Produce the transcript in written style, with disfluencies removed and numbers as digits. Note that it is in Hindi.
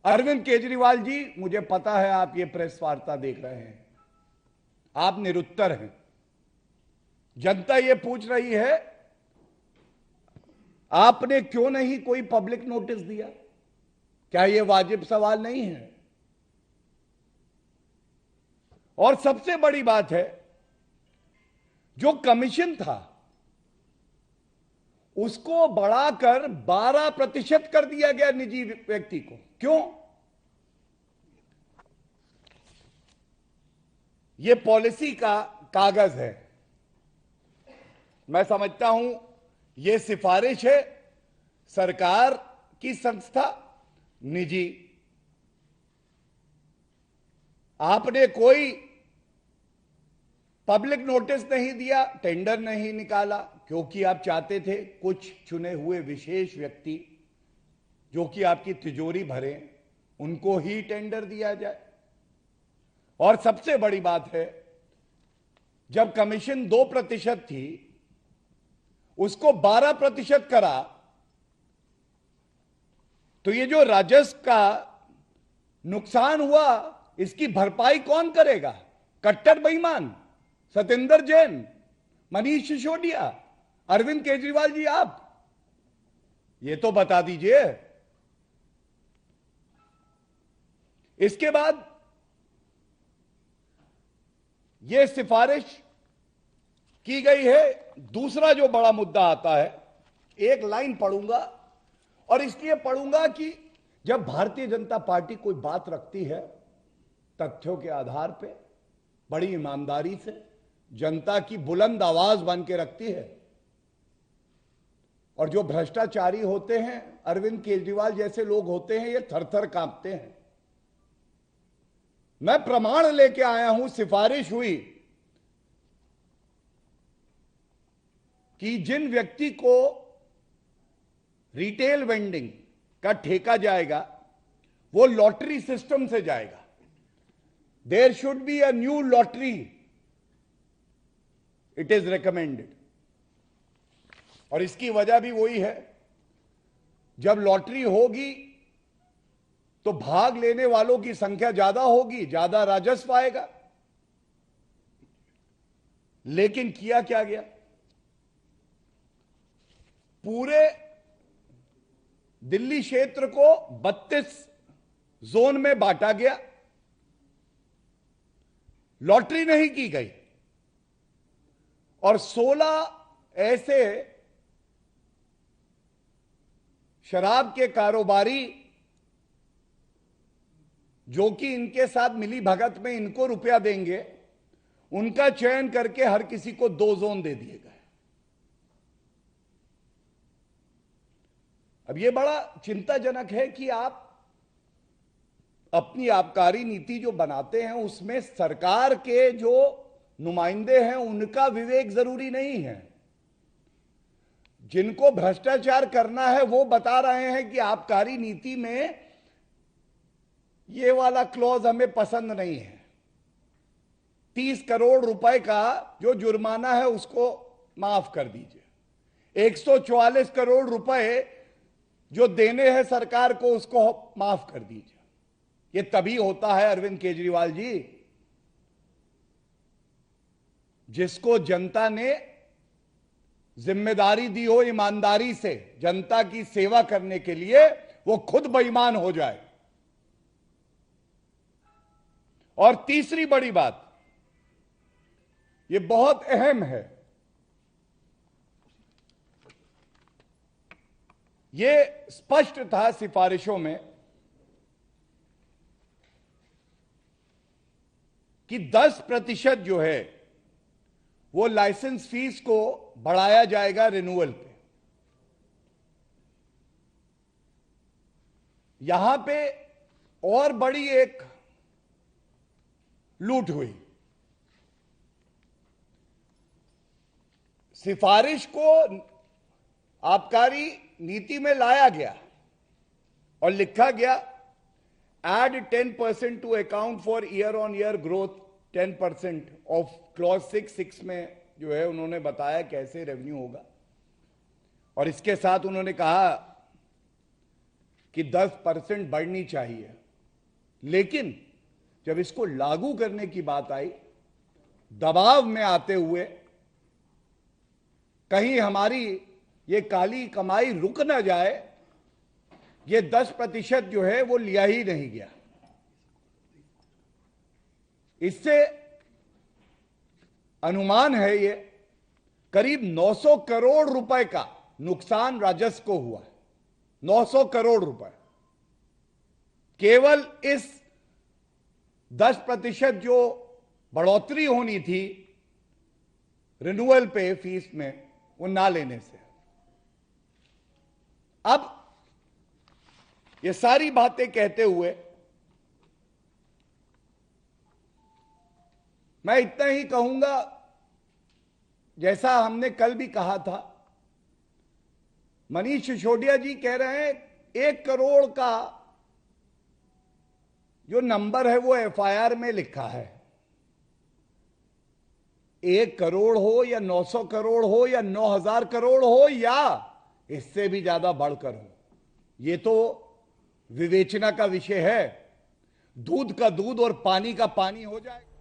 अरविंद केजरीवाल जी, मुझे पता है आप ये प्रेस वार्ता देख रहे हैं, आप निरुत्तर हैं। जनता ये पूछ रही है आपने क्यों नहीं कोई पब्लिक नोटिस दिया। क्या ये वाजिब सवाल नहीं है? और सबसे बड़ी बात है, जो कमीशन था उसको बढ़ाकर 12% कर दिया गया निजी व्यक्ति को। क्यों? यह पॉलिसी का कागज है। मैं समझता हूं यह सिफारिश है सरकार की संस्था निजी। आपने कोई पब्लिक नोटिस नहीं दिया, टेंडर नहीं निकाला, क्योंकि आप चाहते थे कुछ चुने हुए विशेष व्यक्ति जो कि आपकी तिजोरी भरे उनको ही टेंडर दिया जाए। और सबसे बड़ी बात है, जब कमीशन 2% थी उसको 12% करा, तो ये जो राजस्व का नुकसान हुआ इसकी भरपाई कौन करेगा? कट्टर बेईमान सत्येंद्र जैन, मनीष सिसोदिया, अरविंद केजरीवाल जी, आप ये तो बता दीजिए। इसके बाद यह सिफारिश की गई है। दूसरा जो बड़ा मुद्दा आता है, एक लाइन पढ़ूंगा और इसलिए पढ़ूंगा कि जब भारतीय जनता पार्टी कोई बात रखती है तथ्यों के आधार पे, बड़ी ईमानदारी से जनता की बुलंद आवाज बन के रखती है, और जो भ्रष्टाचारी होते हैं, अरविंद केजरीवाल जैसे लोग होते हैं, ये थर-थर कांपते हैं। मैं प्रमाण लेके आया हूं, सिफारिश हुई कि जिन व्यक्ति को रिटेल वेंडिंग का ठेका जाएगा वो लॉटरी सिस्टम से जाएगा। There should be a new lottery, it is recommended. और इसकी वजह भी वही है, जब लॉटरी होगी तो भाग लेने वालों की संख्या ज्यादा होगी, ज्यादा राजस्व आएगा। लेकिन किया क्या गया? पूरे दिल्ली क्षेत्र को 32 जोन में बांटा गया, लॉटरी नहीं की गई, और 16 ऐसे शराब के कारोबारी जो कि इनके साथ मिली भगत में इनको रुपया देंगे, उनका चयन करके हर किसी को 2 जोन दे दिए गए। अब यह बड़ा चिंताजनक है कि आप अपनी आबकारी नीति जो बनाते हैं उसमें सरकार के जो नुमाइंदे हैं उनका विवेक जरूरी नहीं है। जिनको भ्रष्टाचार करना है वो बता रहे हैं कि आबकारी नीति में ये वाला क्लॉज हमें पसंद नहीं है। 30 करोड़ रुपए का जो जुर्माना है उसको माफ कर दीजिए, 144 करोड़ रुपए जो देने हैं सरकार को उसको माफ कर दीजिए। ये तभी होता है अरविंद केजरीवाल जी, जिसको जनता ने जिम्मेदारी दी हो ईमानदारी से जनता की सेवा करने के लिए, वो खुद बेईमान हो जाए। और तीसरी बड़ी बात, ये बहुत अहम है, ये स्पष्ट था सिफारिशों में कि 10% जो है वो लाइसेंस फीस को बढ़ाया जाएगा रिन्यूअल पे। यहां पे और बड़ी एक लूट हुई। सिफारिश को आबकारी नीति में लाया गया और लिखा गया add 10% to account for year on year growth 10% of clause 6 में जो है उन्होंने बताया कैसे रेवेन्यू होगा। और इसके साथ उन्होंने कहा कि 10% बढ़नी चाहिए, लेकिन जब इसको लागू करने की बात आई, दबाव में आते हुए कहीं हमारी ये काली कमाई रुक ना जाए, ये 10% जो है वो लिया ही नहीं गया। इससे अनुमान है ये करीब 900 करोड़ रुपए का नुकसान राजस्व को हुआ है। 900 करोड़ रुपए केवल इस 10% जो बढ़ोतरी होनी थी रिन्यूअल पे फीस में, वो ना लेने से। अब ये सारी बातें कहते हुए मैं इतना ही कहूंगा, जैसा हमने कल भी कहा था, मनीष सिसोदिया जी कह रहे हैं 1 करोड़ का जो नंबर है वो एफआईआर में लिखा है। 1 करोड़ हो या 900 करोड़ हो या 9000 करोड़ हो या इससे भी ज्यादा बढ़कर हो, ये तो विवेचना का विषय है। दूध का दूध और पानी का पानी हो जाएगा।